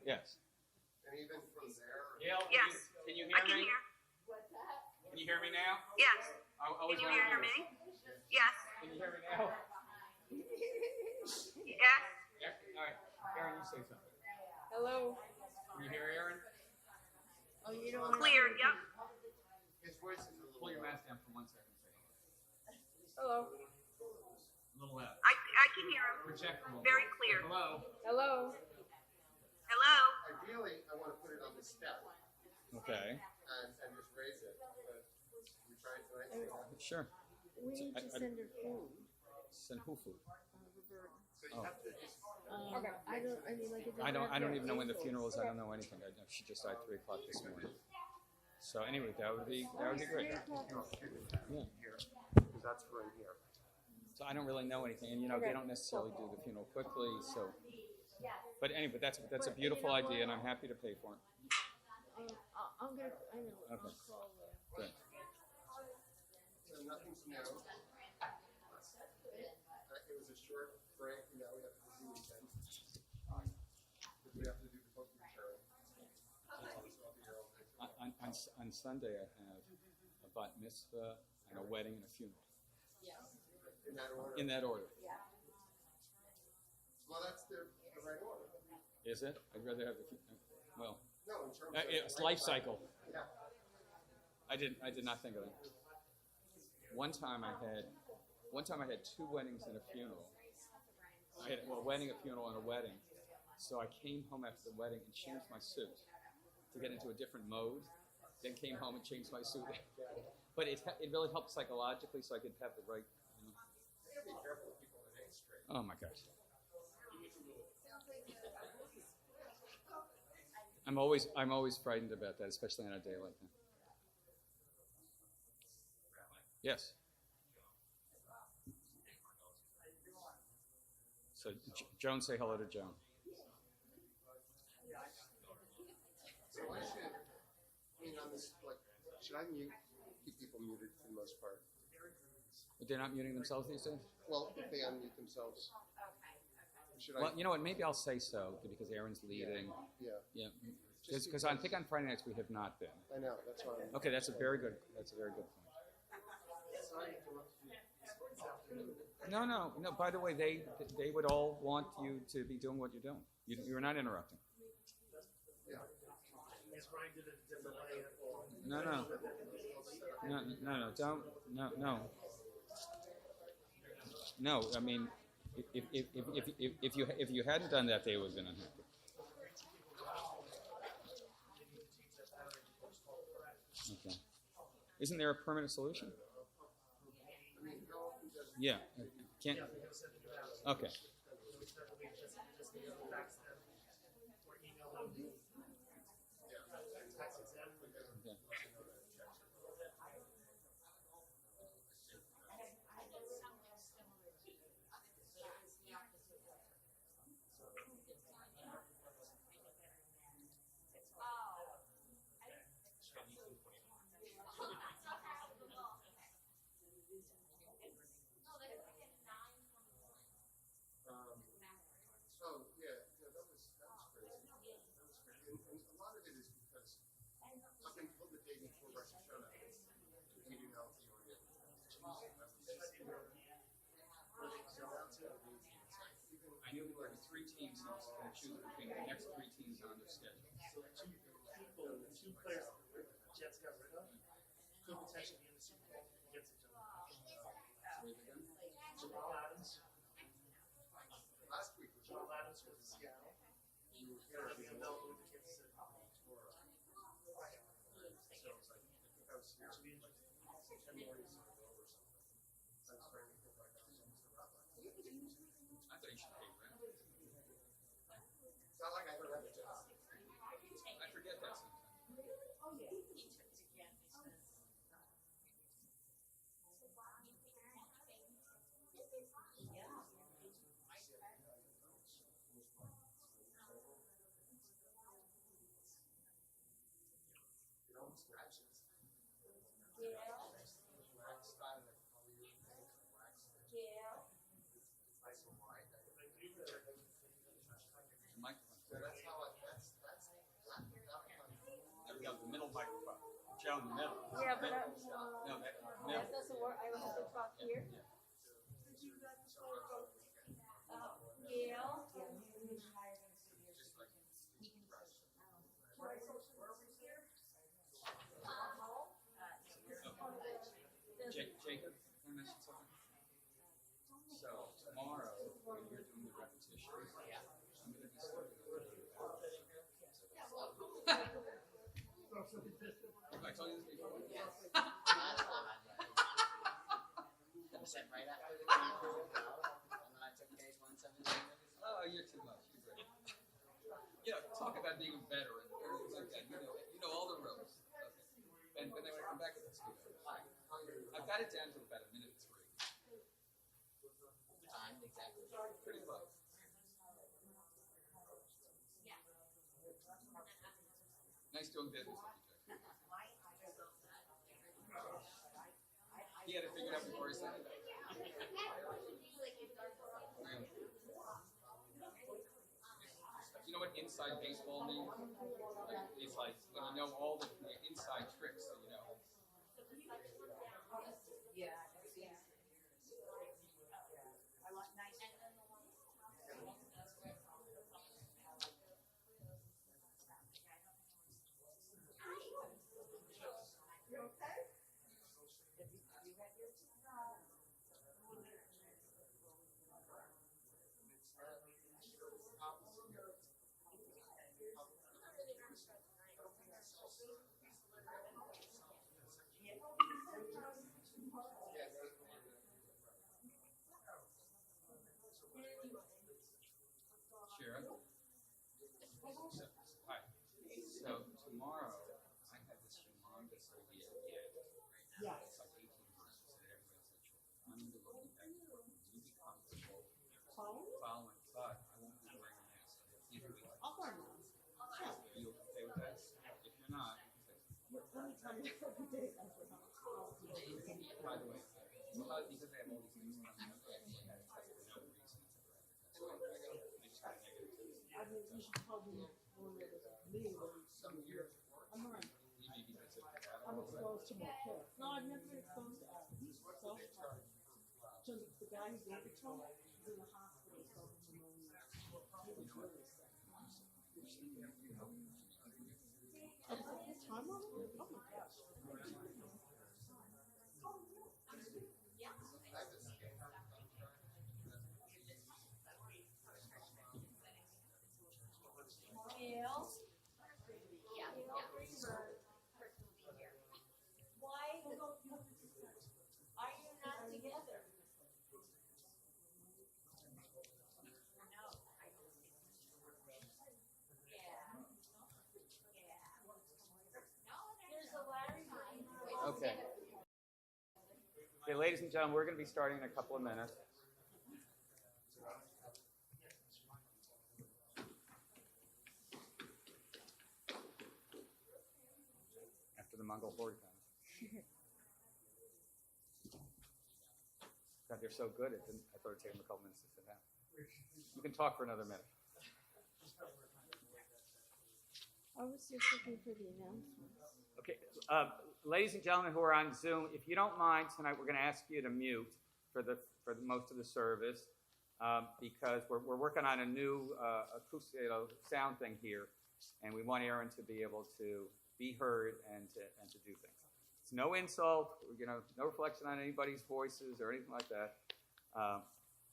Yes. And even from there. Gail, Yes. can you I hear can me? hear. Can you hear me now? Yes. I always Can you wanted hear to me? Yes. Can you hear me now? Yes. Yeah. All right. Aaron, you say something. Hello. Can you hear Aaron? Oh, you don't want Clear. Yep. His voice is a little. Pull your mask down for 1 second. Hello. A little loud. I can hear him. Project a little. Very clear. Hello. Hello. Hello. Ideally, I want to put it on the step Okay. and just raise it. But we tried tonight. Sure. We need to send her food. Send who food? Roberta. So you have to just. Okay. I mean, like, it I don't even know when the funeral is. I don't know anything. I know she just died 3 o'clock this morning. So anyway, that would be great. Yeah. Here, because that's for in here. So I don't really know anything, and they don't necessarily do the funeral quickly. So, but anyway, that's a beautiful idea, and I'm happy to pay for it. I'm gonna. I know. I'll Okay. call. Good. So nothing's new. It was a short break. We have a busy weekend. Because we have to do the book return. So I'll be here all day. On Sunday, I have a bat mitzvah and a wedding and a funeral. In that order. In that order. Yeah. Well, that's the right order. Is it? I'd rather have the well. No, in terms of It's life cycle. Yeah. I did not think of that. One time I had 2 weddings and a funeral. I had a wedding, a funeral, and a wedding. So I came home after the wedding and changed my suit to get into a different mode. Then came home and changed my suit. But it really helped psychologically, so I could have the right. You gotta be careful with people that ain't straight. Oh my gosh. I'm always frightened about that, especially on a day like that. Yes. So Joan, say hello to Joan. So I should, on this, should I keep people muted for the most part? But they're not muting themselves these days? Well, if they unmute themselves. Should Well, you know what? Maybe I'll say so because Aaron's leading. Yeah. Yeah. Because I think on Friday nights we have not been. I know, that's why I'm. Okay, that's a very good point. Sorry to interrupt you this afternoon. No. By the way, they would all want you to be doing what you're doing. You're not interrupting. Yeah. Yes, Ryan did it a different way. No. Don't. No. No. I mean, if you hadn't done that, they would have been unhappy. Okay. Isn't there a permanent solution? Yeah. Can't. Okay. Okay. Oh, yeah, that was crazy. And a lot of it is because up until the day before Rosh Hashanah, eating healthy or getting I knew there were 3 teams and I was going to choose between the next 3 teams on their schedule. So two players the Jets got rid of could potentially be in the Super Bowl against each other. Jamal Adams. Last week was Jamal Adams with Seattle. you were And here. Le'Veon Bell with the Kansas City. So it's like, I think I was here. Which would be interesting. 10 mornings in a row or something. I was trying to think like I was almost a rabbi. I thought you should pay rent. It's not like I don't have a job. I forget that sometimes. It almost matches. Yeah. Wax style, like polyurethane, wax. Yeah. Nice and wide. Microphone. So that's how microphone. Joe in the middle. Yeah, but No, that that middle. doesn't work. I will have to talk here. Gail. Jacob, can I mention something? So tomorrow, when you're doing the repetitions, I'm going to be starting a little bit better. Have I told you this before? Yes. Sent right after the game for the crowd, and then I took page 117. Oh, you're too much. You're great. You know, talk about being a veteran. Everything's like that. You know all the ropes. Okay. And then when I come back at this, I've got it down to about a minute 3. Timed exactly. Pretty close. Nice doing business with you, Jack. He had it figured out before he said it. You know what inside baseball means? Like, it's like when you know all the inside tricks, so you know. Shira? So, hi. So tomorrow, I have this humongous idea. Yeah. It's like 18 months that everybody's like, I'm going to be looking at you be comfortable following, but I won't be wearing a mask. I'll wear one. Are you okay with that? If you're not, Let me tell you every day that's what by the way, because they have all these things coming up, I had to test for no reason. That's why I just got a negative test. I mean, you should probably one of me. I'm not. Maybe because of I'm exposed to my kids. No, I've never been exposed to he's so So the guy who gave it to him is in the hospital, so pneumonia. He was really sick. Oh, is it his time already? Oh my gosh. Gail? Why are you not together? Okay. Okay, ladies and gentlemen, we're going to be starting in a couple of minutes. After the Mongol horde comes. God, they're so good. I thought it'd take them a couple minutes to sit down. You can talk for another minute. I was just looking for the announcements. Okay, ladies and gentlemen who are on Zoom, if you don't mind tonight, we're going to ask you to mute for most of the service because we're working on a new acoustic sound thing here, and we want Aaron to be able to be heard and to do things. It's no insult, no reflection on anybody's voices or anything like that.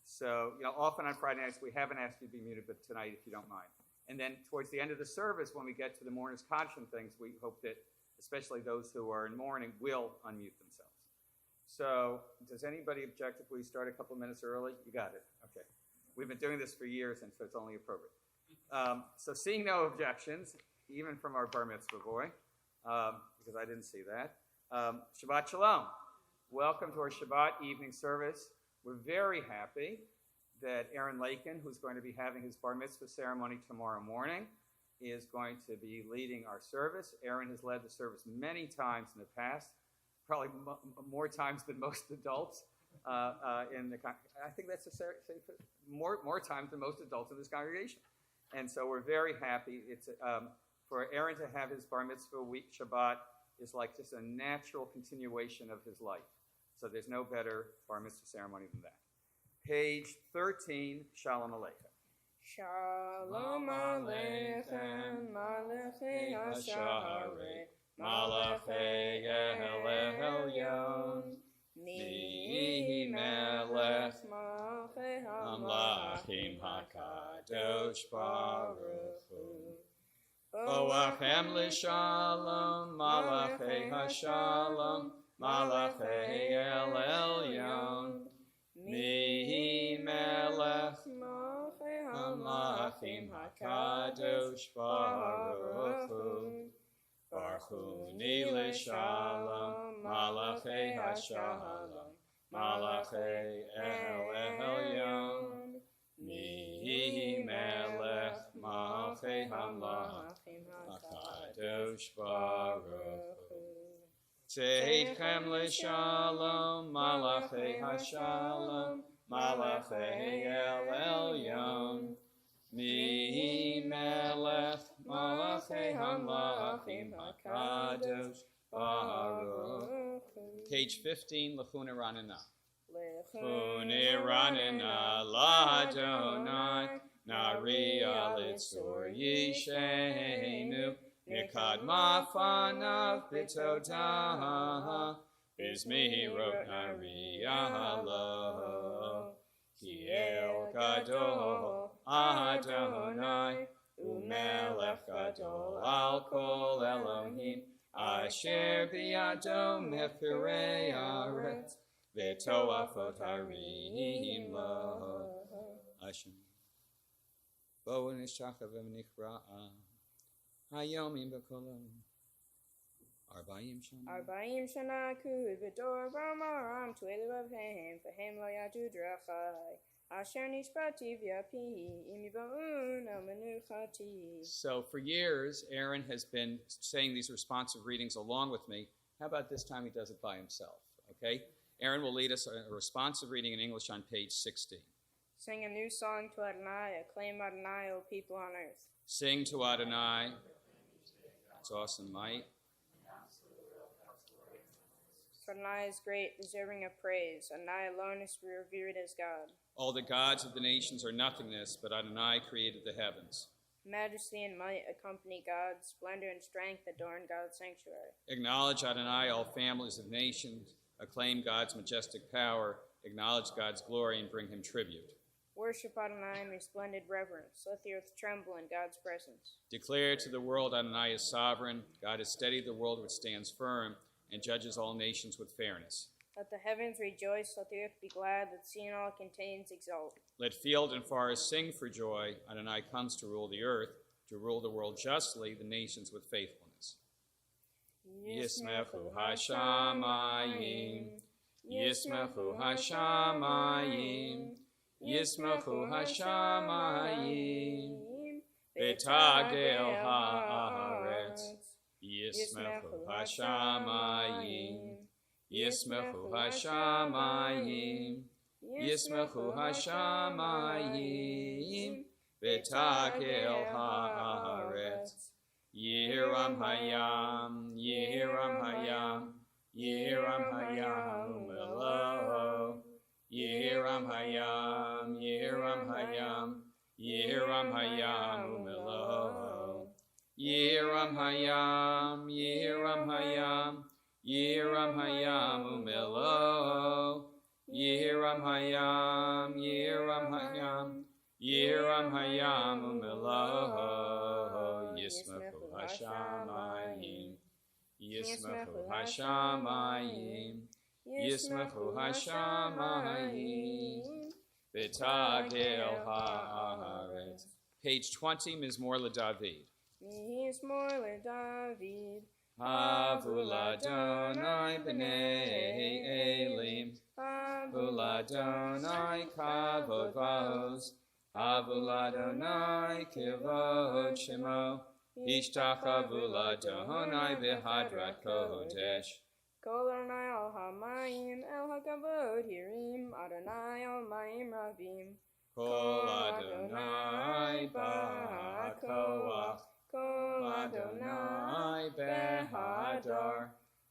So, often on Friday nights we haven't asked you to be muted, but tonight, if you don't mind. And then towards the end of the service, when we get to the mourner's caution things, we hope that especially those who are in mourning will unmute themselves. So, does anybody object if we start a couple minutes early? You got it. Okay. We've been doing this for years, and so it's only appropriate. So, seeing no objections, even from our bar mitzvah boy, because I didn't see that. Shabbat Shalom. Welcome to our Shabbat evening service. We're very happy that Aaron Lakin, who's going to be having his bar mitzvah ceremony tomorrow morning, is going to be leading our service. Aaron has led the service many times in the past, probably more times than most adults. I think that's more times than most adults in this congregation. And so we're very happy. It's for Aaron to have his bar mitzvah week Shabbat is like just a natural continuation of his life. So there's no better bar mitzvah ceremony than that. Page 13, Shalom Aleichem. Shalom Aleichem, Malachei Hasharet, Malachei El Elyon, Mi Melech Amlachim HaKadosh Baruch Hu. Boachem L'Shalom, Malachei Hashalom, Malachei El Elyon, Mi Melech Amlachim HaKadosh Baruch Hu. Barchuni L'Shalom, Malachei Hashalom, Malachei El Elyon, Mi Melech Malchei Hamlachim HaKadosh Baruch Hu. Teichem L'Shalom, Malachei Hashalom, Malachei El Elyon, Mi Melech Malachei Hamlachim HaKadosh Baruch Hu. Page 15, Lechuna Ranana. Lechuna Ranana L'Adonai, Nariya Litzor Yishenu, Nikad Mafanav B'Todah, Bizmirot Nariya Lo, Ki El Gadol Adonai, Umelech Gadol Al Kol Elohim, Asher B'Yado Mechirei Haaretz, V'Toafot Harim Lo. Hashem. Bo'u Nishachav V'Nichra'a, Hayomim B'Kolom. Arba'im Shana Kud V'Dor V'Amaram Tuelu Avhem V'Hem Lo Yadu Drachai, Asher Nishpati V'Yapi Imi Ba'un Al-Menuchati. So for years, Aaron has been saying these responsive readings along with me. How about this time he does it by himself? Okay? Aaron will lead us a responsive reading in English on page 16. Sing a new song to Adonai, acclaim Adonai, O people on earth. Sing to Adonai. It's awesome, might. For Adonai is great, deserving of praise. Adonai alone is revered as God. All the gods of the nations are nothingness, but Adonai created the heavens. Majesty and might accompany God. Splendor and strength adorn God's sanctuary. Acknowledge Adonai, all families of nations. Acclaim God's majestic power. Acknowledge God's glory and bring him tribute. Worship Adonai in resplendent reverence. Let the earth tremble in God's presence. Declare to the world Adonai is sovereign. God has steadied the world which stands firm and judges all nations with fairness. Let the heavens rejoice. Let the earth be glad. Let sea and all it contains exult. Let field and forest sing for joy. Adonai comes to rule the earth, to rule the world justly, the nations with faithfulness. Yismechu Hashamayim, Yismechu Hashamayim, Yismechu Hashamayim, Betagel Haaretz, Yismechu Hashamayim, Yismechu Hashamayim, Yismechu Hashamayim, Betagel Haaretz, Yiram Hayam, Yiram Hayam, Yiram Hayam Umelo, Yiram Hayam, Yiram Hayam, Yiram Hayam Umelo, Yiram Hayam, Yiram Hayam, Yiram Hayam Umelo, Yiram Hayam, Yiram Hayam, Yiram Hayam Umelo, Yismechu Hashamayim, Yismechu Hashamayim, Yismechu Hashamayim, Betagel Haaretz. Page 20, Mizmor LeDavid. Mizmor LeDavid. Havul Adonai b'nei Elim, Havul Adonai kavod va'oz, Havul Adonai kivod shemo, Ishtachavu Adonai b'hadrat kodesh. Kol Adonai al hamayim, el hakavod hirim, Adonai al mayim ravim. Kol Adonai ba'koach, Kol Adonai behadar.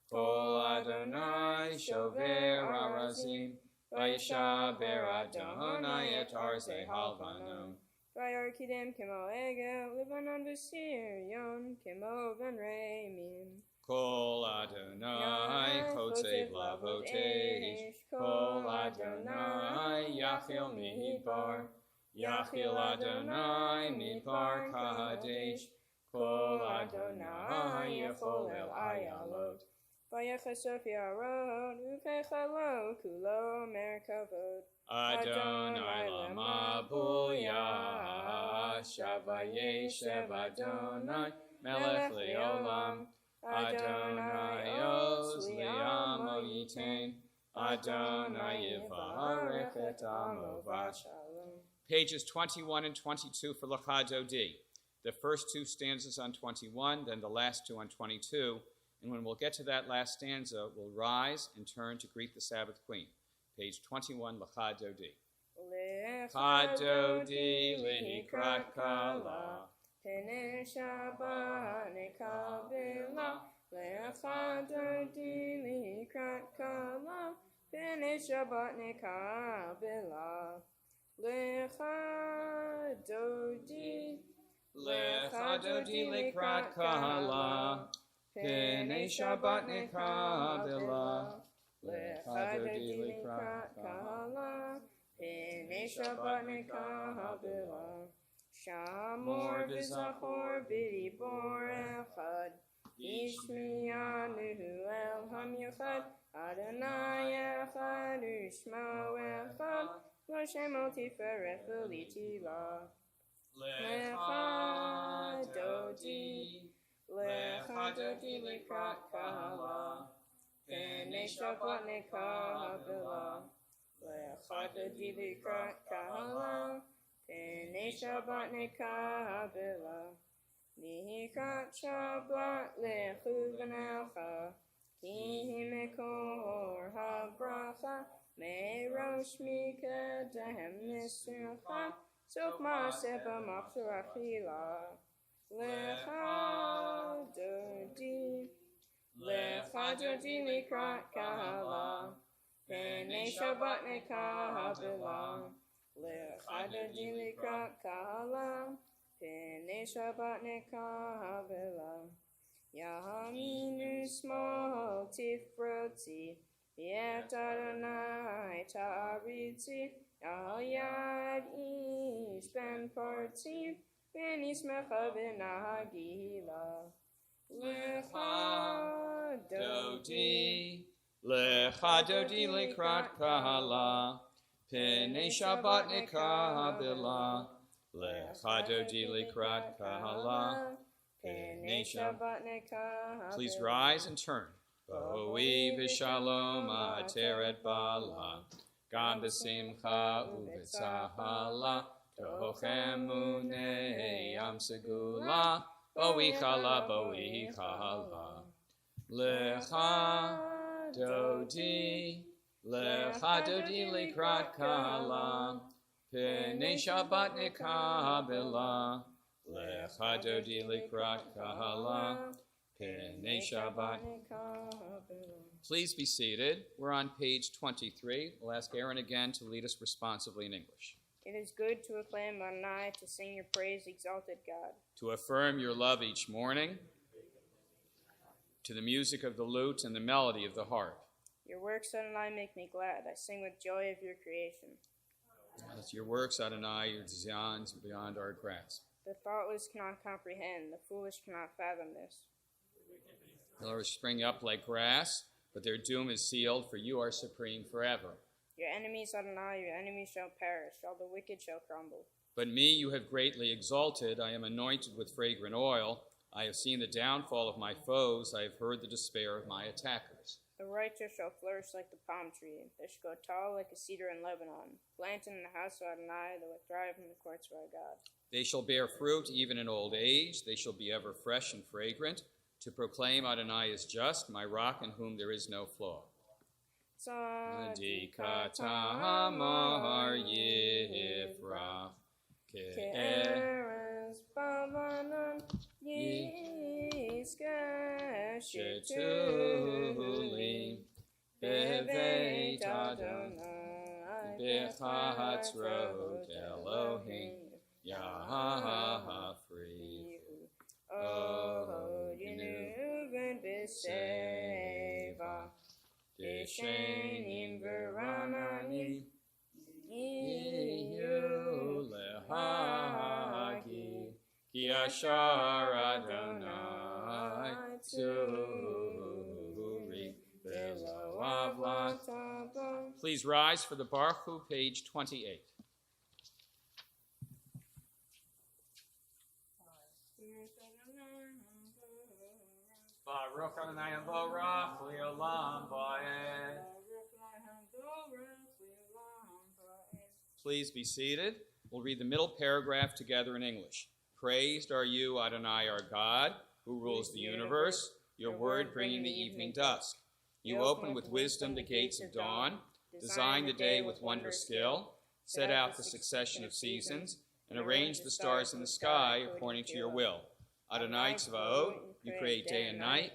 Kol Adonai shover arazim. Vayishaber Adonai et arzei halvanon. Vayarkidem kemo egel, Lebanon v'Sirion, kemo ben Ramin. Kol Adonai chotzev lavot eish. Kol Adonai yachil midbar. Yachil Adonai midbar kadesh. Kol Adonai yachol el ayalot. Vayachasov yarod, uvechalo kulo merkavod. Adonai lama buya. Shavayeshev Adonai melech leolam. Adonai os li'amo yitain. Adonai yivarech et amo v'shalom. Pages 21 and 22 for Lecha Dodi. The first two stanzas on 21, then the last two on 22. And when we'll get to that last stanza, we'll rise and turn to greet the Sabbath Queen. Page 21, Lecha Dodi. Lecha Dodi lihikrat kala. Pene Shabbat nekabela. Lecha Dodi lihikrat kala. Pene Shabbat nekabela. Lecha Dodi. Lecha Dodi likrat kala. Pene Shabbat nekabela. Lecha Dodi likrat kala. Pene Shabbat nekabela. Shamor v'zachor b'dibor echad. Yishmi'anu el hamyachad. Adonai echad u'shmo echad. L'Shem tiferet v'litila. Lecha Dodi. Lecha Dodi likrat kala. Pene Shabbat nekabela. Lecha Dodi likrat kala. Pene Shabbat nekabela. Likrat Shabbat lechu v'nelcha. Ki mekor habracha. Merosh mikadem nisrucha. Sof maaseh b'machshor achila. Lecha Dodi. Lecha Dodi likrat kala. Pene Shabbat nekabela. Lecha Dodi likrat kala. Pene Shabbat nekabela. Yaminu small tifroti. Yet Adonai ta'aritzi. Al yad ish ben parti. Ben ismecha v'nahagila. Lecha Dodi. Lecha Dodi likrat kala. Pene Shabbat nekabela. Lecha Dodi likrat kala. Pene Shabbat. Please rise and turn. Bo'ui v'shalom ateret bala. Gam b'simcha u'b'tzahala. Tohem unei yam segula. Bo'ui chala, bo'ui chala. Lecha Dodi. Lecha Dodi likrat kala. Pene Shabbat nekabela. Lecha Dodi likrat kala. Pene Shabbat. Please be seated. We're on page 23. We'll ask Aaron again to lead us responsively in English. It is good to acclaim Adonai, to sing your praise, exalted God. To affirm your love each morning, to the music of the lute and the melody of the harp. Your works, Adonai, make me glad. I sing with joy of your creation. As your works, Adonai, your designs beyond our grasp. The thoughtless cannot comprehend, the foolish cannot fathom this. They'll spring up like grass, but their doom is sealed, for you are supreme forever. Your enemies, Adonai, your enemies shall perish, all the wicked shall crumble. But me you have greatly exalted. I am anointed with fragrant oil. I have seen the downfall of my foes. I have heard the despair of my attackers. The righteous shall flourish like the palm tree. They shall go tall like a cedar in Lebanon. Planted in the house of Adonai, they will thrive in the courts of our God. They shall bear fruit even in old age. They shall be ever fresh and fragrant, to proclaim Adonai is just, my rock in whom there is no flaw. Tzadika tamar yifrach ke'eres balanan Shetuli beveit Adonai bechatzrot Elohim Yafri Odinu ben Beseva Deshenim Veranani Iyu Lehagi Ki Ashar Adonai Tzuri Velo Avlat. Please rise for the Baruch Hu, page 28. Baruch Adonai Baruch Leolam Va'ed. Please be seated. We'll read the middle paragraph together in English. Praised are you, Adonai, our God, who rules the universe, your word bringing the evening dusk. You open with wisdom the gates of dawn, design the day with wondrous skill, set out the succession of seasons, and arrange the stars in the sky according to your will. Adonai Tzvaot, you create day and night,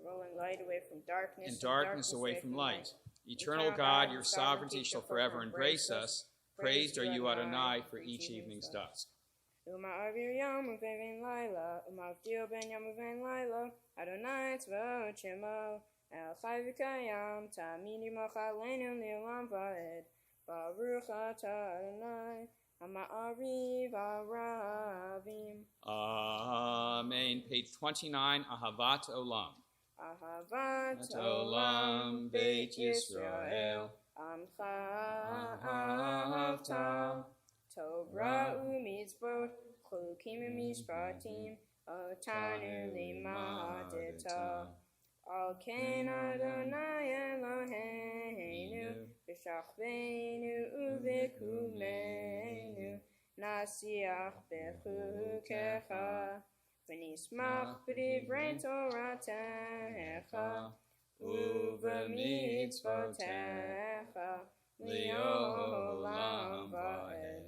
rolling light away from darkness, and darkness away from light. Eternal God, your sovereignty shall forever embrace us. Praised are you, Adonai, for each evening's dusk. Uma'avir yom uvein laila, umavdil ben yom uvein laila, Adonai tzvaot shemo, el chai v'kayam, tamid yimach aleinu li'olam va'ed, baruch atah Adonai, hama'ariv aravim. Amen. Page 29, Ahavat Olam. Ahavat Olam Beit Yisrael. Amcha ahavta. Torah u'mitzvot, chulukim u'mishpatim, otanu limadeta. Al ken Adonai Eloheinu, v'shachveinu u'v'kumenu, nasiach b'chukecha, v'nismach b'divrei Toratecha, u'v'mitzvotecha, li'olam va'ed.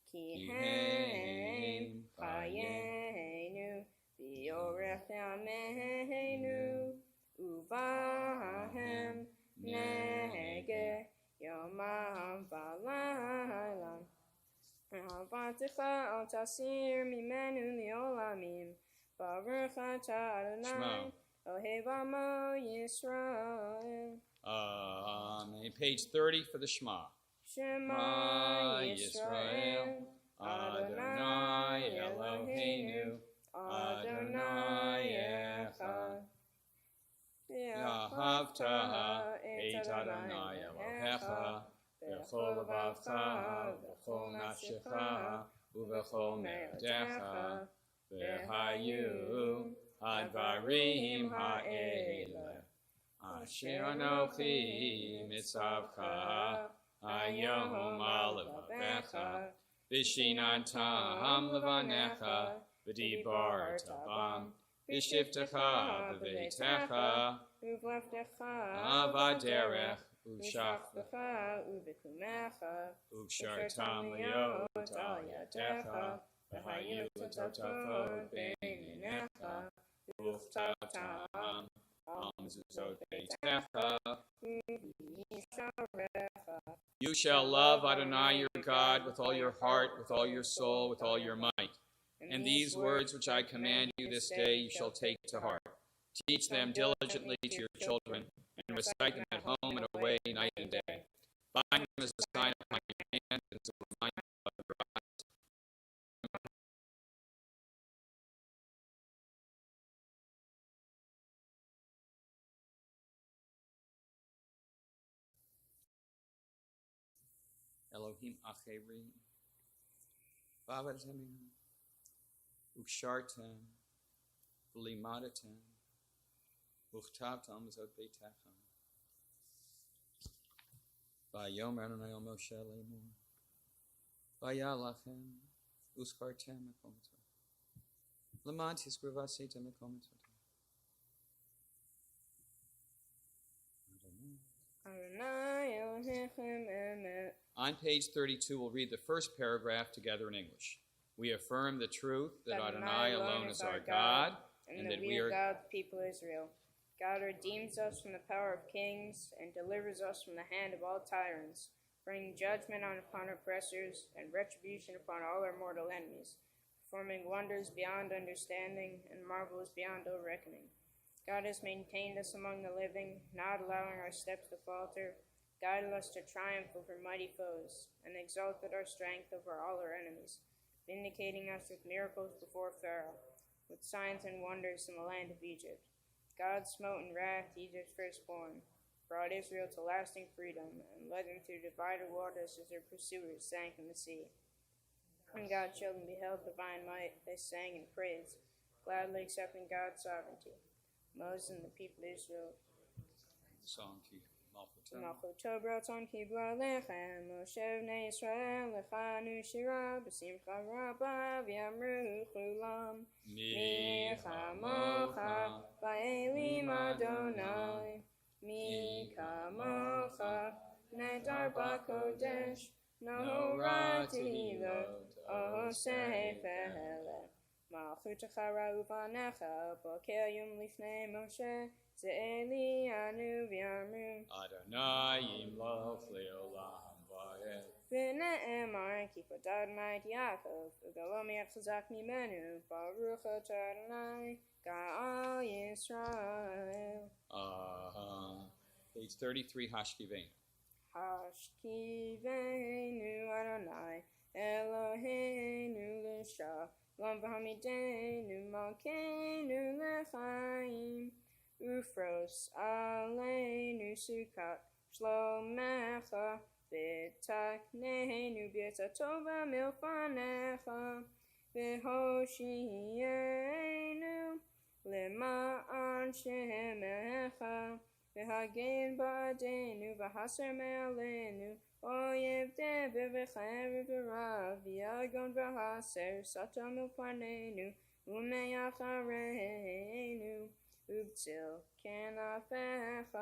Ki hem chayenu, v'yorech yameinu, uvahem nege yomam v'laylam. Avatecha al tasir mimenu li'olamim, baruch atah Adonai, Ohev Amo Yisrael. Amen. Page 30 for the Shema. Shema Yisrael, Adonai Eloheinu, Adonai Echad. Yahavta et Adonai Elohecha, v'chol levavcha, v'chol nafshecha, u'v'chol me'odecha, v'hayu advarim ha'ele, asher anochi mitzavcha, hayom alevavecha, v'shinantam levanecha, v'dibarta bam, v'shivtecha v'veitecha, Uvleftecha, avaderech, u'shachvecha, uvekumecha, u'kshartam liot al yadecha, v'hayu totafot beinecha, u'chtatam al mezuzot beitecha. You shall love Adonai your God with all your heart, with all your soul, with all your might. And these words which I command you this day you shall take to heart. Teach them diligently to your children, and recite them at home and away night and day. Bind them as a sign upon your hand, and as a reminder of your eyes. Elohim acherim, v'avatem, ukshartem, v'limadatem, uchtavtam zot beitecha. Vayomer Adonai el Moshe lemor, vayalachem, uschartem mikol mitzvot. Lamad hiskriv asetem mikol mitzvot. Adonai Elohechem emet. On page 32, we'll read the first paragraph together in English. We affirm the truth that Adonai alone is our God, and that we are about the people of Israel. God redeems us from the power of kings and delivers us from the hand of all tyrants, bringing judgment upon oppressors and retribution upon all our mortal enemies, performing wonders beyond understanding and marvels beyond all reckoning. God has maintained us among the living, not allowing our steps to falter, guided us to triumph over mighty foes, and exalted our strength over all our enemies, vindicating us with miracles before Pharaoh, with signs and wonders in the land of Egypt. God smote in wrath Egypt's firstborn, brought Israel to lasting freedom, and led them through divided waters as their pursuers sank in the sea. When God's children beheld divine might, they sang in praise, gladly accepting God's sovereignty. Moses and the people of Israel. Song to Malchut. מלכותו ברצון קיבלו עליכם, משה בני ישראל, לכנו שירה, בשמחה רבה, ויאמרו כולם, מי כמוך, באלים אדוני, מי כמוך, נהדר בקודש, נורא תהילות, עושה פלא. מלכותך ראו בניך, בוקר יום לפני משה, זה אלינו ויאמרו, Adonai yimloch leolam va'ed. ונאמר כי פדד מאת יעקב, וגלום יחזק ממנו, ברוך אתה אדוני, גאל ישראל. Page 33, Hashkivein. השכיבנו אדוני, אלוהינו לשלום והעמידנו מלכנו לחיים. ופרוס עלינו סוכת שלומך, ותקננו בעצה טובה מלפניך, והושיענו למען שמך, והגן בעדנו והסר מעלינו, אויב דבר וחרב ורב, ויגון והסר סתה מלפנינו, ומאחרינו. ובצל כנפיך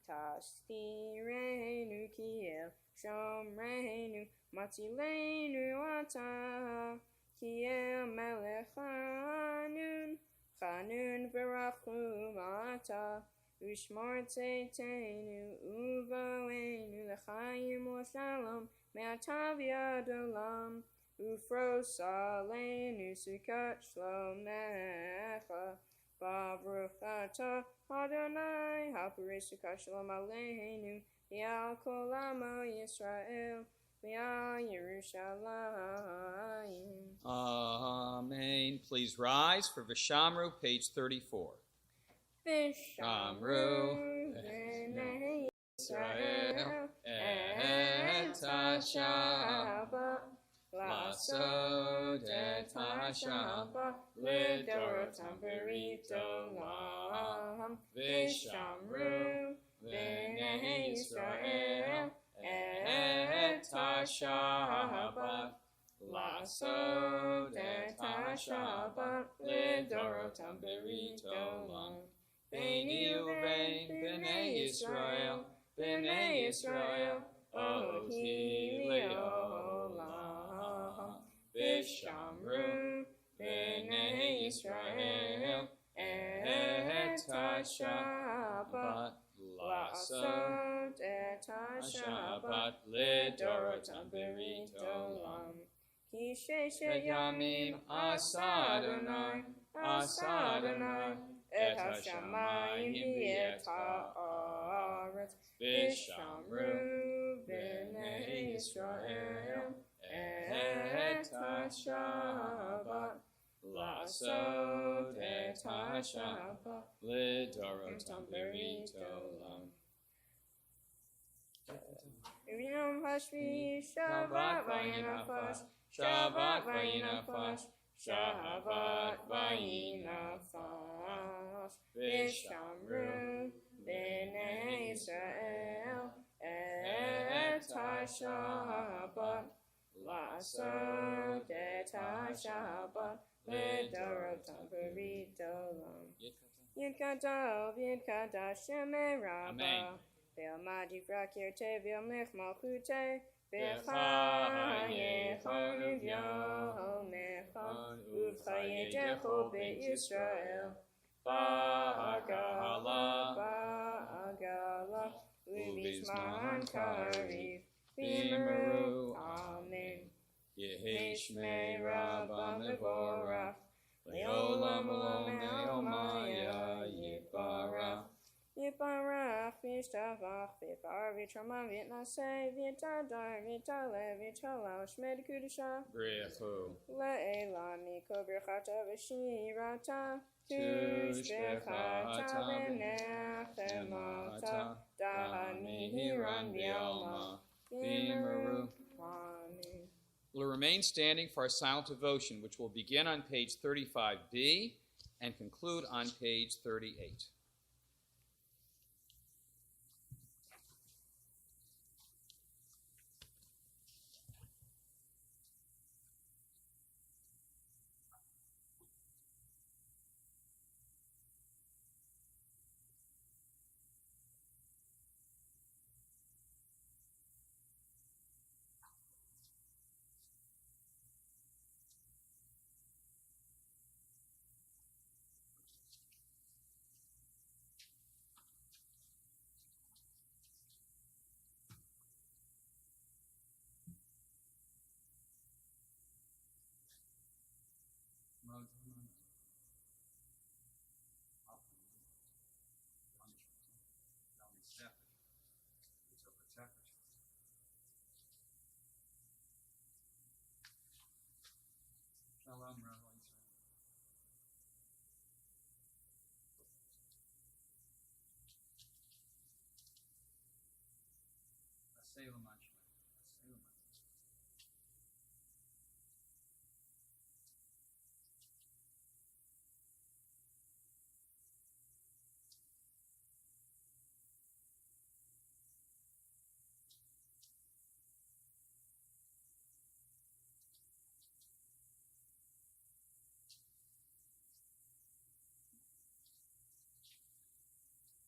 תסתירנו, כי אל שומרנו מצילנו אתה, כי אל מלך חנון ורחום אתה, ושמור צאתנו ובואנו לחיים ולשלום, מעתה ועד עולם, ופרוס עלינו סוכת שלומך. Baruch atah Adonai, ha'porish shalom aleinu, v'al kol amo Yisrael, v'al Yerushalayim. Amen. Please rise for Vishamru, page 34. Vishamru b'nei Yisrael, et ha-Shabbat, לעשות את השבת לדורותם ברית עולם, ושמרו בני ישראל את השבת, לעשות את השבת לדורותם ברית עולם. ביני ובין בני ישראל, בני ישראל, אותי לעולם. ושמרו בני ישראל את השבת, לעשות את השבת לדורותם ברית עולם. כי ששת ימים עשה אדוני את השמיים ואת הארץ, ושמרו בני ישראל את השבת, לעשות את השבת לדורותם ברית עולם. ביום השביעי שבת וינפש, שבת וינפש, שבת וינפש, ושמרו בני ישראל את השבת, לעשות את השבת לדורותם ברית עולם. יתגדל ויתקדש שמי רבה, ועלמא דברך ירתה וימלך מלכותה, וחייכון וביומך ובחיי כל בית ישראל. Zman Karev, B'Meru, Amen. Yehi Shmei Rabba Mevorach, Le'olam Olam Ne'omaya Yibarach. Yibarach v'yishtabach v'yipar v'yitraman v'yitnaseh v'yitadar v'yitale v'yitalal shmed kudusha Brechu Le'elam miko birchata v'shirata Tushbechata v'nechemata Dahamihiran v'yalma B'Meru. Amen. We'll remain standing for our silent devotion, which will begin on page 35b and conclude on page 38. Shalom, Rabbi. Salem,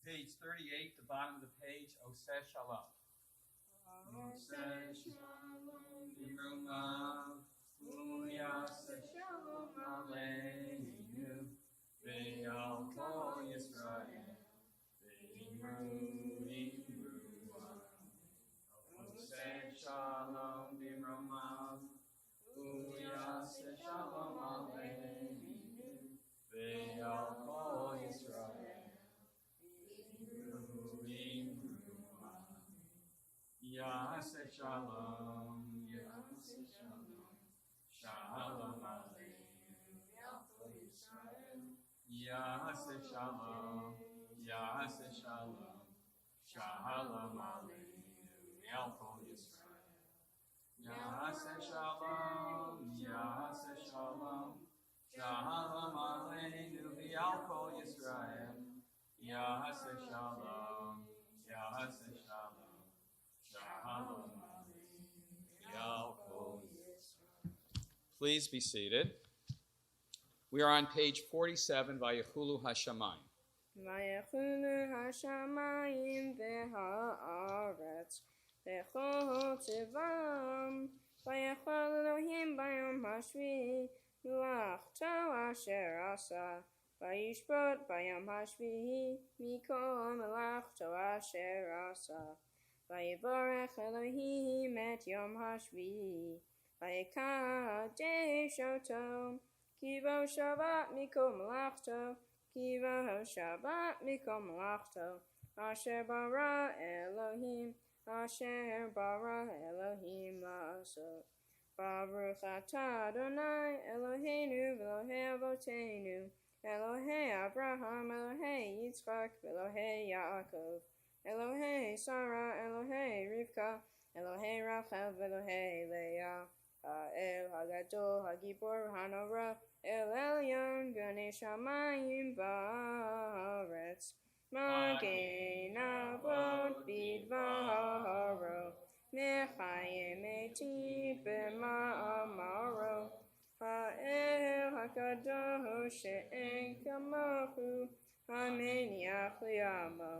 Page 38, the bottom of the page, Oseh Shalom. Oseh Shalom, B'Rumav, Uyaseh Shalom Aleinu, Ve'al Kol Yisrael, B'Imru Imruah. Oseh Shalom, B'Rumav, Uyaseh Shalom Aleinu, Ve'al Kol Yisrael. Yaseh Shalom, Yaseh Shalom, Shalom Aleinu, Yalkol Yisrael. Yaseh Shalom, Yaseh Shalom, Shalom Aleinu, Yalkol Yisrael. Yaseh Shalom, Yaseh Shalom, Shalom Aleinu, Yalkol Yisrael. Yaseh Shalom, Yaseh Shalom. Please be seated. We are on page 47, Vayechulu Hashamayim. Vayechulu Hashamayim v'ha'aretz v'chol tzivam vayechol Elohim bayom hashvi'i melachto asher asa vayishbot bayom hashvi'i mikol melachto asher asa. Vayivarech Elohim et Yom HaShvi'i, Vayikadesh oto, Kivo Shabbat mikol melachto, Kivo Shabbat mikol melachto, Asher bara Elohim la'asot. Baruch atah Adonai Eloheinu v'Elohei avotenu, Elohei Abraham, Elohei Yitzchak, v'Elohei Yaakov. Elohei Sarah, Elohei Rivka, Elohei Rachel, Elohei Leah, El Hagadol, Hagibor, Hanora, El Elyon, Ganei Shamayim Ba'aretz, Magen Avot Bidvaro, Mechayim Etim B'Ma'amaro, Ha'el HaKadosh She'en Kamohu, Hameniach Li'amo.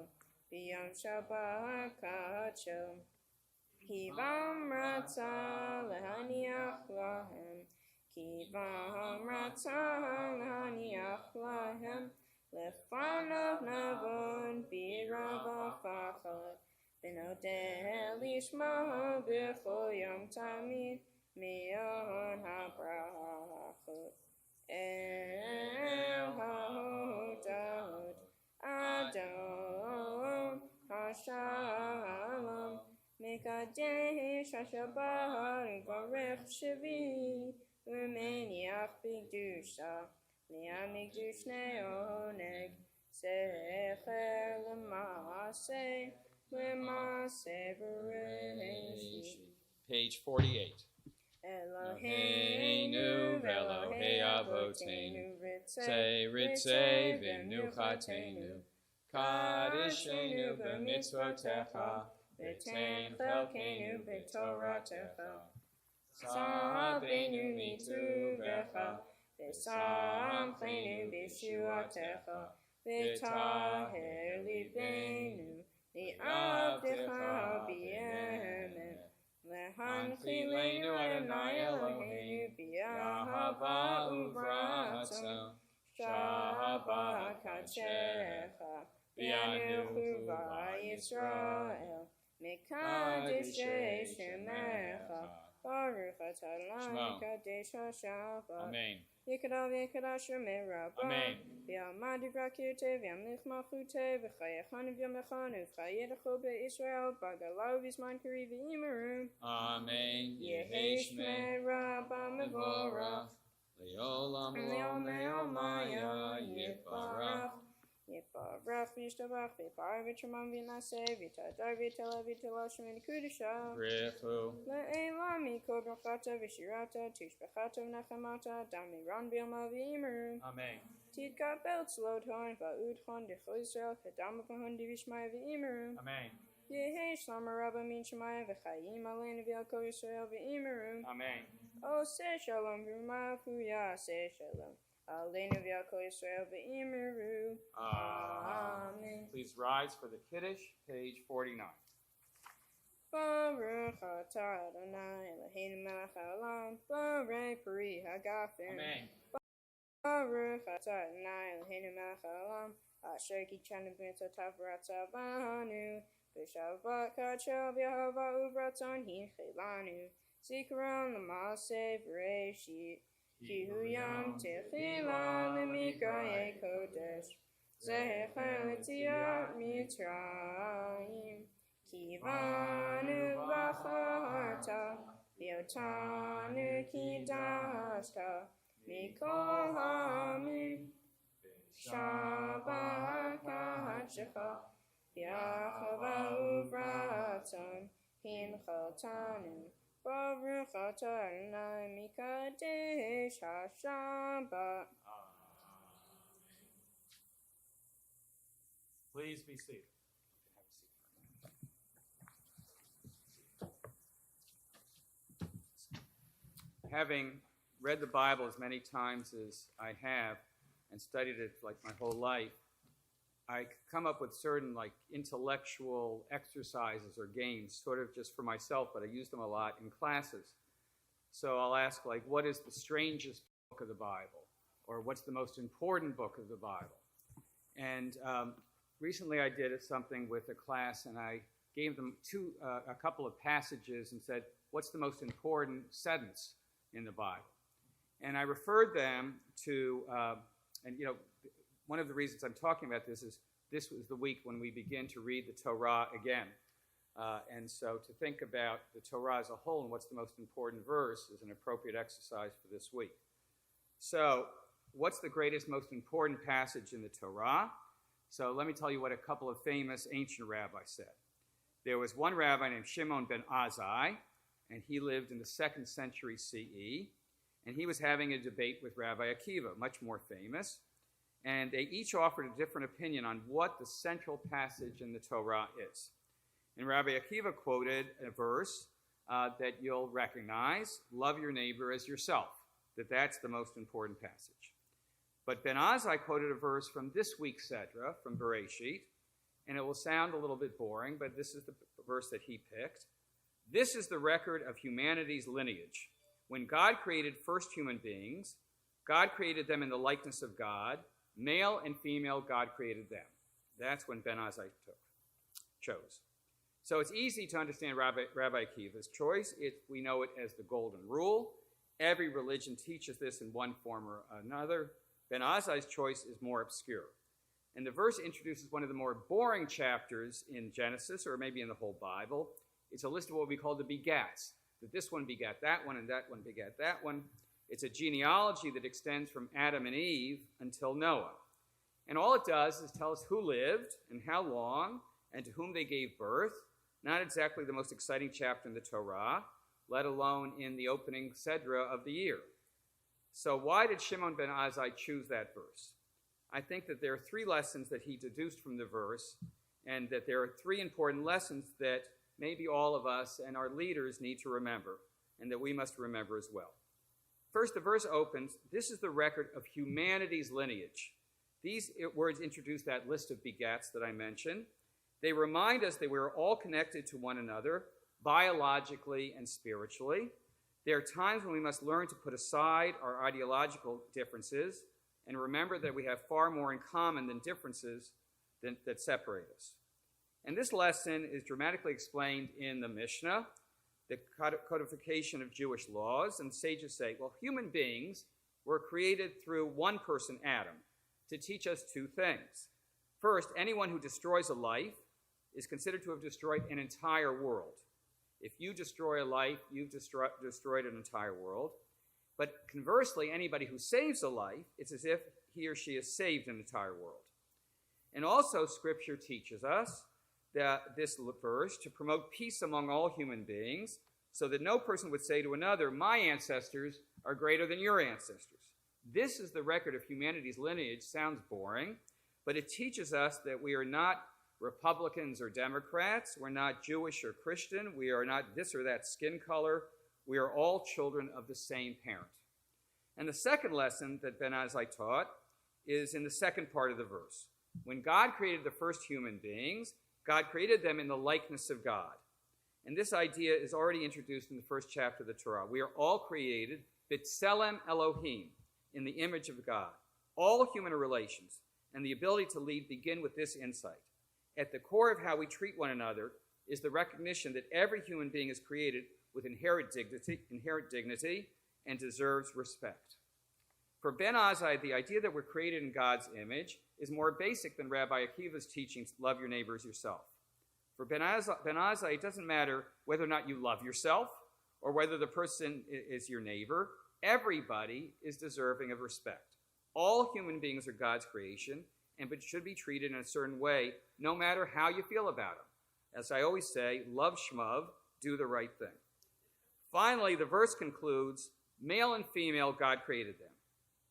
B'yom Shabbat kacho, Kivam Ratzah lehaniach lahem, Kivam Ratzah lehaniach lahem, Lefanav navon b'rava fachat, ונודה לשמו בכל יום תמיד מיון הברכות אל ההודות אדון השלום מקדש השבת וברך שבי ומניח בקדושה להעמיק דשני עונג זכר למעשה למעשה בראשית. Page 48. Eloheinu ve'Elohei Avotenu Say ritzei v'nuchatenu kadeshenu b'mitzvotecha v'tein chelkenu b'toratecha Sabeinu mitzuvecha v'samchenu b'shuatecha v'taher libeinu li'avdecha b'yemen Lehanchilenu Adonai Eloheinu b'ahava uvratzon Shabbat kadshecha b'anuchu v'Yisrael Mekadeshei shemecha Baruch atah Adonai Mekadesh HaShabbat Amen. Yikadal v'yikadash shemei rabba Amen. V'yamad yivrakirte v'yamlich malchute v'chayachanu v'yamechanu v'chayedecho be'Yisrael b'galau v'zman kari v'imeru Amen. Yehi shmei rabba mevorach Leolam Leomei Maya Yivarach Yivarach v'yishtabach v'yipar v'tramam v'naseh v'yitadar v'yitala v'yitala shemin kudusha Rifu. Le'elam mikol brachata v'shirata tishbachata v'nachamata damiran b'yama v'imeru Amen. Tidgat belt slodhon va'udhon d'chol Yisrael kadam v'hon divishmai v'imeru Amen. Yehi shlama rabba min shemai v'chayim aleinu v'yalko Yisrael v'imeru Amen. O say shalom v'mafuya say shalom aleinu v'yalko Yisrael v'imeru Amen. Please rise for the Kiddush, page 49. Baruch atah Adonai Eloheinu melech haolam Borei peri hagafen Amen. Baruch atah Adonai Eloheinu melech haolam Asher kichanu b'mitzotav v'ratzavanu B'shavat kachel v'yahava uvratzon hinchilanu Zikaron l'maaseh v'reishit Ki hu yom techila l'mikayei kodesh Zecher l'tziat Mitzrayim Kivanu v'acharta v'yotanu kidashta mikol ha'amim Shabbat kadshecha v'yachava uvratzon hinchaltanu Baruch atah Adonai mikadesh HaShabbat. Please be seated. Having read the Bible as many times as I have and studied it like my whole life, I come up with certain like intellectual exercises or games, sort of just for myself, but I use them a lot in classes. So I'll ask, like, what is the strangest book of the Bible? Or what's the most important book of the Bible? And recently I did something with a class, and I gave them a couple of passages and said, what's the most important sentence in the Bible? And I referred them to, and you know, one of the reasons I'm talking about this is this was the week when we begin to read the Torah again. And so to think about the Torah as a whole and what's the most important verse is an appropriate exercise for this week. So what's the greatest, most important passage in the Torah? So let me tell you what a couple of famous ancient rabbis said. There was one rabbi named Shimon ben Azai, and he lived in the 2nd century CE, and he was having a debate with Rabbi Akiva, much more famous, and they each offered a different opinion on what the central passage in the Torah is. And Rabbi Akiva quoted a verse that you'll recognize, love your neighbor as yourself, that's the most important passage. But Ben Azai quoted a verse from this week's Sedra, from Bereshit, and it will sound a little bit boring, but this is the verse that he picked. This is the record of humanity's lineage. When God created first human beings, God created them in the likeness of God. Male and female, God created them. That's when Ben Azai chose. So it's easy to understand Rabbi Akiva's choice. We know it as the golden rule. Every religion teaches this in one form or another. Ben Azai's choice is more obscure. And the verse introduces one of the more boring chapters in Genesis, or maybe in the whole Bible. It's a list of what we call the begats. That this one begat that one, and that one begat that one. It's a genealogy that extends from Adam and Eve until Noah. And all it does is tell us who lived and how long and to whom they gave birth. Not exactly the most exciting chapter in the Torah, let alone in the opening Sedra of the year. So why did Shimon ben Azai choose that verse? I think that there are three lessons that he deduced from the verse, and that there are three important lessons that maybe all of us and our leaders need to remember, and that we must remember as well. First, the verse opens, this is the record of humanity's lineage. These words introduce that list of begats that I mentioned. They remind us that we are all connected to one another, biologically and spiritually. There are times when we must learn to put aside our ideological differences and remember that we have far more in common than differences that separate us. And this lesson is dramatically explained in the Mishnah, the codification of Jewish laws. And sages say, well, human beings were created through one person, Adam, to teach us two things. First, anyone who destroys a life is considered to have destroyed an entire world. If you destroy a life, you've destroyed an entire world. But conversely, anybody who saves a life, it's as if he or she has saved an entire world. And also, Scripture teaches us that this verse to promote peace among all human beings, so that no person would say to another, my ancestors are greater than your ancestors. This is the record of humanity's lineage. Sounds boring, but it teaches us that we are not Republicans or Democrats. We're not Jewish or Christian. We are not this or that skin color. We are all children of the same parent. And the second lesson that Ben Azai taught is in the second part of the verse. When God created the first human beings, God created them in the likeness of God. And this idea is already introduced in the first chapter of the Torah. We are all created, B'Tselem Elohim, in the image of God. All human relations and the ability to lead begin with this insight. At the core of how we treat one another is the recognition that every human being is created with inherent dignity and deserves respect. For Ben Azai, the idea that we're created in God's image is more basic than Rabbi Akiva's teachings, love your neighbor as yourself. For Ben Azai, it doesn't matter whether or not you love yourself or whether the person is your neighbor. Everybody is deserving of respect. All human beings are God's creation and should be treated in a certain way, no matter how you feel about them. As I always say, love shmuv, do the right thing. Finally, the verse concludes, male and female, God created them.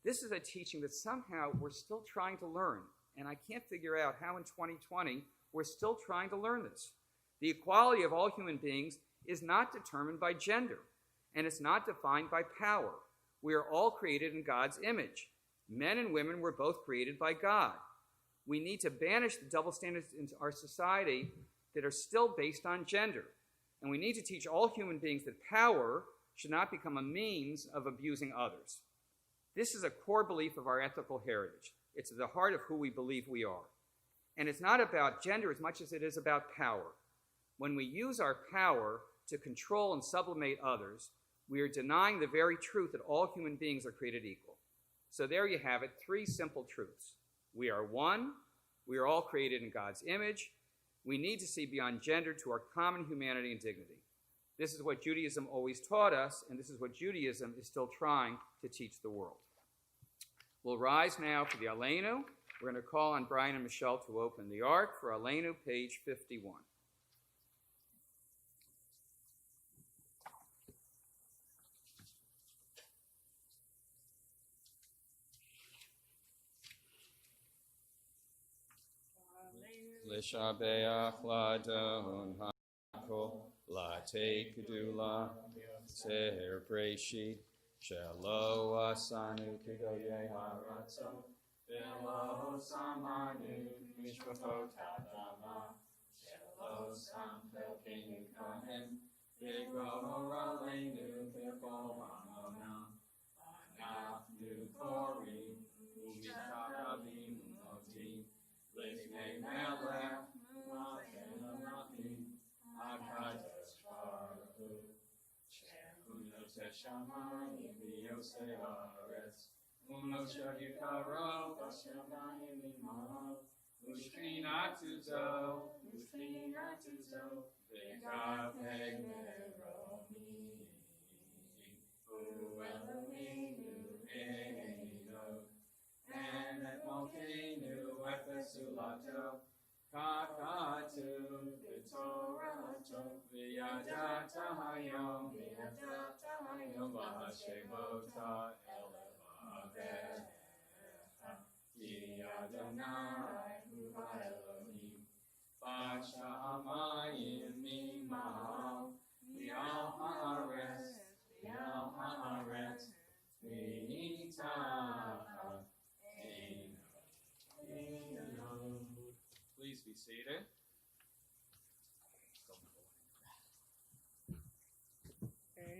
This is a teaching that somehow we're still trying to learn, and I can't figure out how in 2020 we're still trying to learn this. The equality of all human beings is not determined by gender, and it's not defined by power. We are all created in God's image. Men and women were both created by God. We need to banish the double standards in our society that are still based on gender. And we need to teach all human beings that power should not become a means of abusing others. This is a core belief of our ethical heritage. It's at the heart of who we believe we are. And it's not about gender as much as it is about power. When we use our power to control and sublimate others, we are denying the very truth that all human beings are created equal. So there you have it, three simple truths. We are one. We are all created in God's image. We need to see beyond gender to our common humanity and dignity. This is what Judaism always taught us, and this is what Judaism is still trying to teach the world. We'll rise now for the Aleinu. We're going to call on Brian and Michelle to open the Ark for Aleinu, page 51. L'shabeach ladon hakol latei kedula seher breshi shelo asanu kedoye haratzon velo samanu mishpachot hadama shelo sam pelkenu kahem v'gor aleinu v'kol amonam anachnu korim u'misharabim otim Lifnei melech, Malkein Malachim, Akadosh Baruch Hu, Shehuno Teshamayim v'yosei haaretz, U'moshe yikaro b'shamayim imav, U'shchinatu zo, v'kapeg meromi, U'eloheinu Eino, and et Malkeinu efesulato, Kakatu v'torato, v'yadata hayom, v'hashemota elevavecha, Ki Adonai hu ha'elohim, b'sha'amayim mima'al, v'al ha'aretz, v'itach Eino. Please be seated.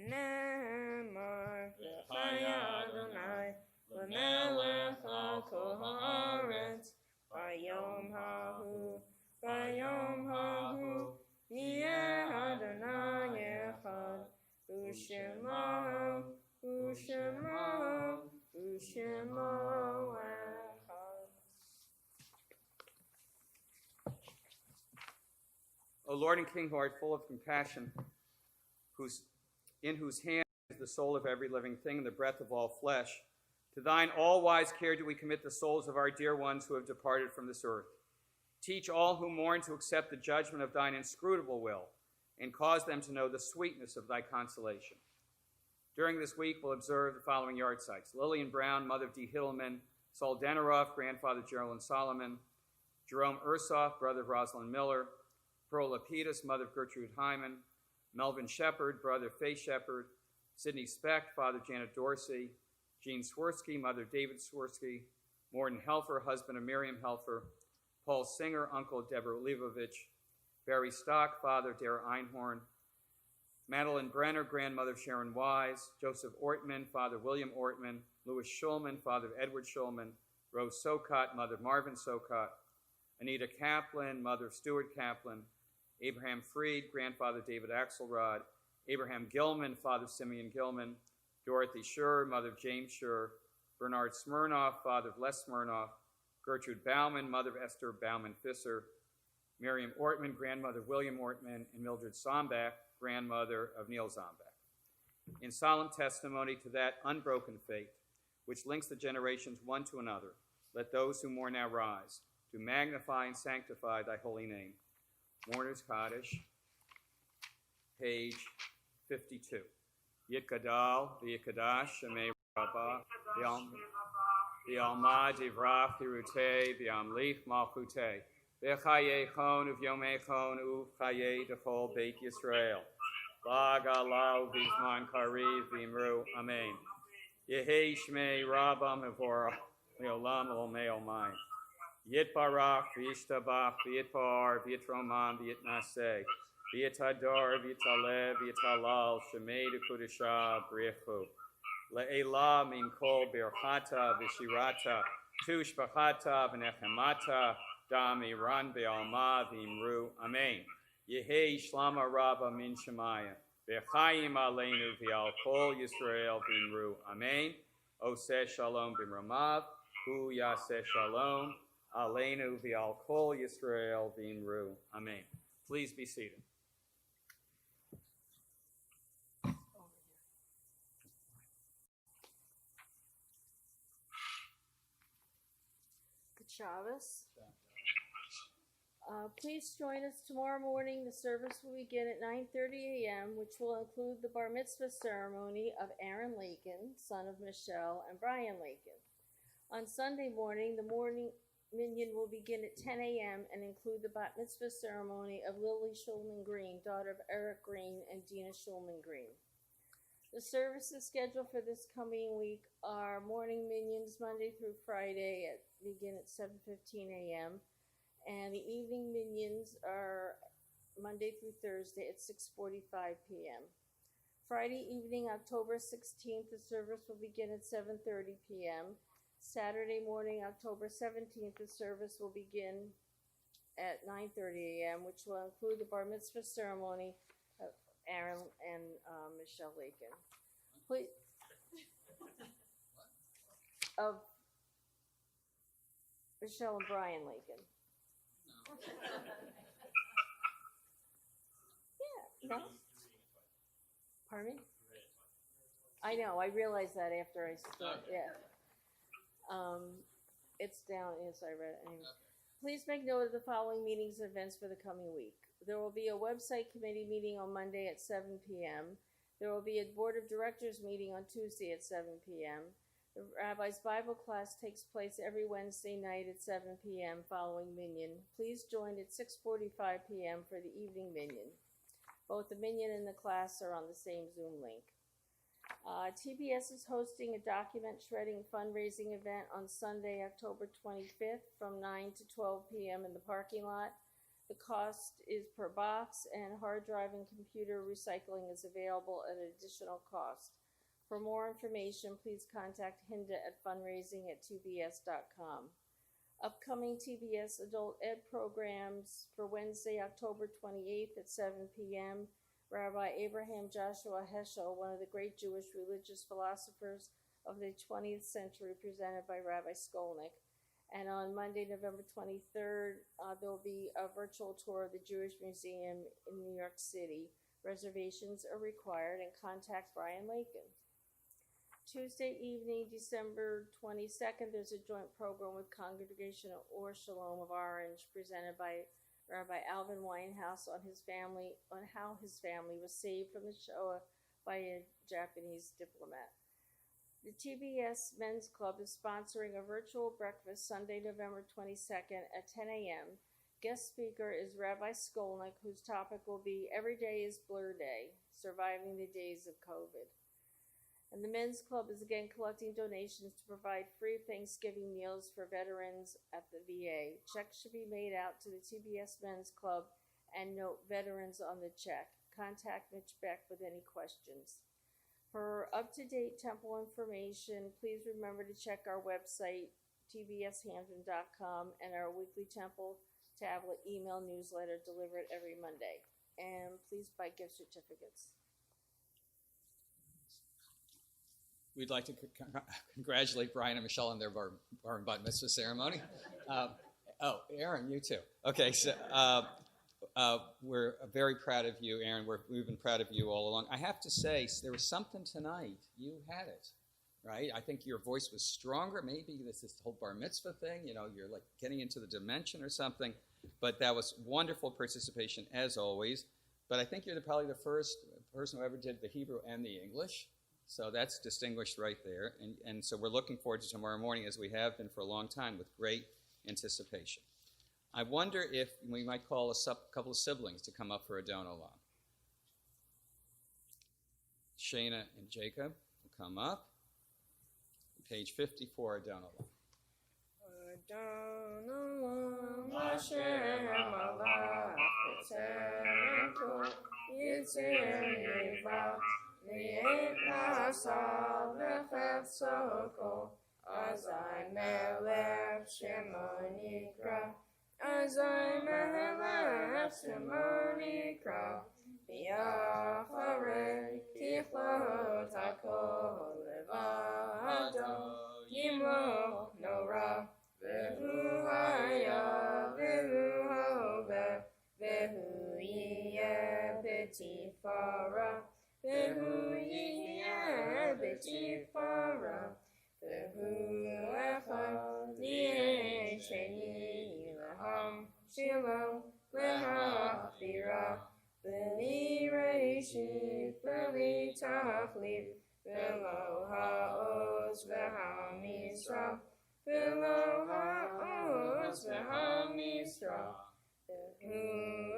Nemar Adonai L'melech HaKol Haaretz Bayom Hahu Yeh Adonai Echad U'Shemo Echad. O Lord and King, who art full of compassion, in whose hand is the soul of every living thing and the breath of all flesh, to thine all-wise care do we commit the souls of our dear ones who have departed from this earth. Teach all who mourn to accept the judgment of thine inscrutable will, and cause them to know the sweetness of thy consolation. During this week, we'll observe the following yard sites: Lillian Brown, mother of D. Hiddleman; Saul Deneroff, grandfather Geraldine Solomon; Jerome Ursoff, brother of Rosalind Miller; Pearl Lapidus, mother of Gertrude Hyman; Melvin Shepard, brother of Faye Shepard; Sidney Speck, father of Janet Dorsey; Jean Swirsky, mother of David Swirsky; Morton Helfer, husband of Miriam Helfer; Paul Singer, uncle of Deborah Leibovich; Barry Stock, father of Dara Einhorn; Madeline Brenner, grandmother of Sharon Wise; Joseph Ortman, father of William Ortman; Louis Schulman, father of Edward Schulman; Rose Sokot, mother of Marvin Sokot; Anita Kaplan, mother of Stuart Kaplan; Abraham Freed, grandfather of David Axelrod; Abraham Gilman, father of Simeon Gilman; Dorothy Schur, mother of James Schur; Bernard Smirnoff, father of Les Smirnoff; Gertrude Bauman, mother of Esther Bauman-Fisser; Miriam Ortman, grandmother of William Ortman; and Mildred Zombach, grandmother of Neil Zombach. In solemn testimony to that unbroken faith which links the generations one to another, let those who mourn now rise to magnify and sanctify thy holy name. Mourner's Kaddish, page 52. Yitkadal, v'yikadash, shemei rabba, v'alma divrach hirute, v'amlich malchute, v'chayechon uv'yomechon uv'chaye dechol beit Yisrael, v'agalau v'zman kariv v'imru, amen. Yehi shmei rabba mevorach, le'olam olmei olmai. Yitbarach, v'yishtabach, v'yitpar, v'yitroman, v'yitnaseh, v'yitador, v'yitalev, v'yitalal, shemei dekudisha, brichu. Le'ela min kol birchata, v'shirata, tushbachata, v'nechemata, dami ran be'alma, v'imru, amen. Yehi shlama rabba min shemaya, v'chayim aleinu, v'al kol Yisrael, v'imru, amen. Oseh shalom b'mramav, hu yaseh shalom, Aleinu v'al kol Yisrael v'imru. Amen. Please be seated. Good Shabbos. Please join us tomorrow morning. The service will begin at 9:30 a.m., which will include the bar mitzvah ceremony of Aaron Lakin, son of Michelle and Brian Lakin. On Sunday morning, the morning minyan will begin at 10 a.m. and include the bat mitzvah ceremony of Lily Schulman Green, daughter of Eric Green and Dina Schulman Green. The services scheduled for this coming week are morning minyans Monday through Friday begin at 7:15 a.m. and the evening minyans are Monday through Thursday at 6:45 p.m. Friday evening, October 16th, the service will begin at 7:30 p.m. Saturday morning, October 17th, the service will begin at 9:30 a.m., which will include the bar mitzvah ceremony of Aaron and Michelle Lakin. Please, of Michelle and Brian Lakin. Yeah, no? Pardon me? I know, I realized that after I started, yeah. It's down, yes, I read it anyway. Please make note of the following meetings and events for the coming week. There will be a website committee meeting on Monday at 7 p.m. There will be a board of directors meeting on Tuesday at 7 p.m. The Rabbi's Bible class takes place every Wednesday night at 7 p.m. following Minyan. Please join at 6:45 p.m. for the evening Minyan. Both the Minyan and the class are on the same Zoom link. TBS is hosting a document shredding fundraising event on Sunday, October 25th from 9 to 12 p.m. in the parking lot. The cost is per box, and hard drive and computer recycling is available at an additional cost. For more information, please contact Hinda at fundraising@tbs.com. Upcoming TBS Adult Ed programs for Wednesday, October 28th at 7 p.m. Rabbi Abraham Joshua Heschel, one of the great Jewish religious philosophers of the 20th century, presented by Rabbi Skolnick. And on Monday, November 23rd, there will be a virtual tour of the Jewish Museum in New York City. Reservations are required, and contact Brian Lakin. Tuesday evening, December 22nd, there's a joint program with Congregation Or Shalom of Orange, presented by Rabbi Alvin Winehouse on how his family was saved from the Shoah by a Japanese diplomat. The TBS Men's Club is sponsoring a virtual breakfast Sunday, November 22nd at 10 a.m. Guest speaker is Rabbi Skolnick, whose topic will be Every Day is Blur Day, Surviving the Days of COVID. And the Men's Club is again collecting donations to provide free Thanksgiving meals for veterans at the VA. Checks should be made out to the TBS Men's Club and note veterans on the check. Contact Mitch Beck with any questions. For up-to-date temple information, please remember to check our website, tbshampton.com, and our weekly temple tablet email newsletter delivered every Monday. And please buy gift certificates. We'd like to congratulate Brian and Michelle on their bar and bat mitzvah ceremony. Aaron, you too. Okay, so we're very proud of you, Aaron. We've been proud of you all along. I have to say, there was something tonight. You had it, right? I think your voice was stronger. Maybe this whole bar mitzvah thing, you're like getting into the dimension or something. But that was wonderful participation, as always. But I think you're probably the first person who ever did the Hebrew and the English. So that's distinguished right there. And so we're looking forward to tomorrow morning, as we have been for a long time, with great anticipation. I wonder if we might call a couple of siblings to come up for a Don Olam. Shana and Jacob will come up. Page 54, a Don Olam. Adon Olam Hashem Malach B'Tzeretu Yitzir Yiva V'yet Nasa V'Chefzoko Azai Melech Shemo Nikra Azai Melech Shemo Nikra V'yacharei Kichlot HaKol Levado Yimloch Nora Vehu haya, vehu hove, vehu yiyeh b'tifara, vehu yiyeh b'tifara, vehu echad li'eh sheni laham shilo lehachbira, v'li reishit, v'li tachlit, v'lo ha'oz v'ha'misra, V'lo ha'oz v'ha'misra, v'hu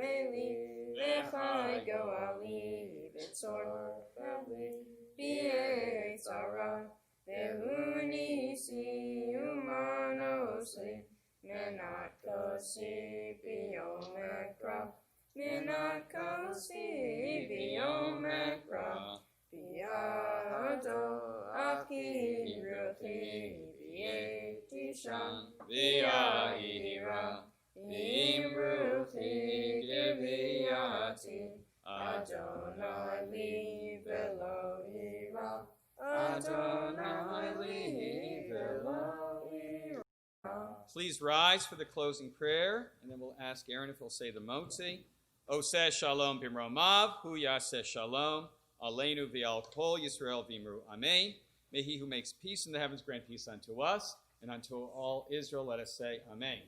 eli v'chai go'ali v'tzor v'li v'yetzara, v'hu nisi u'manosli, menat kosi b'yom ekra, menat kosi b'yom ekra, v'yado aki ruchi Tishan V'yahira Im ruchi giviyati, Adonai li velo ira, Adonai li velo ira. Please rise for the closing prayer, and then we'll ask Aaron if he'll say the motzi. Oseh shalom bimromav, hu yaseh shalom, aleinu v'al kol Yisrael v'imru amen. May he who makes peace in the heavens grant peace unto us, and unto all Israel let us say amen.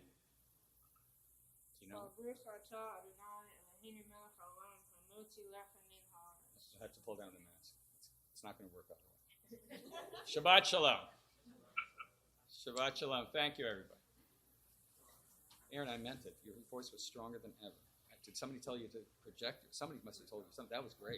Do you know? I have to pull down the mask. It's not going to work otherwise. Shabbat shalom. Shabbat shalom. Thank you, everybody. Aaron, I meant it. Your voice was stronger than ever. Did somebody tell you to project? Somebody must have told you something. That was great.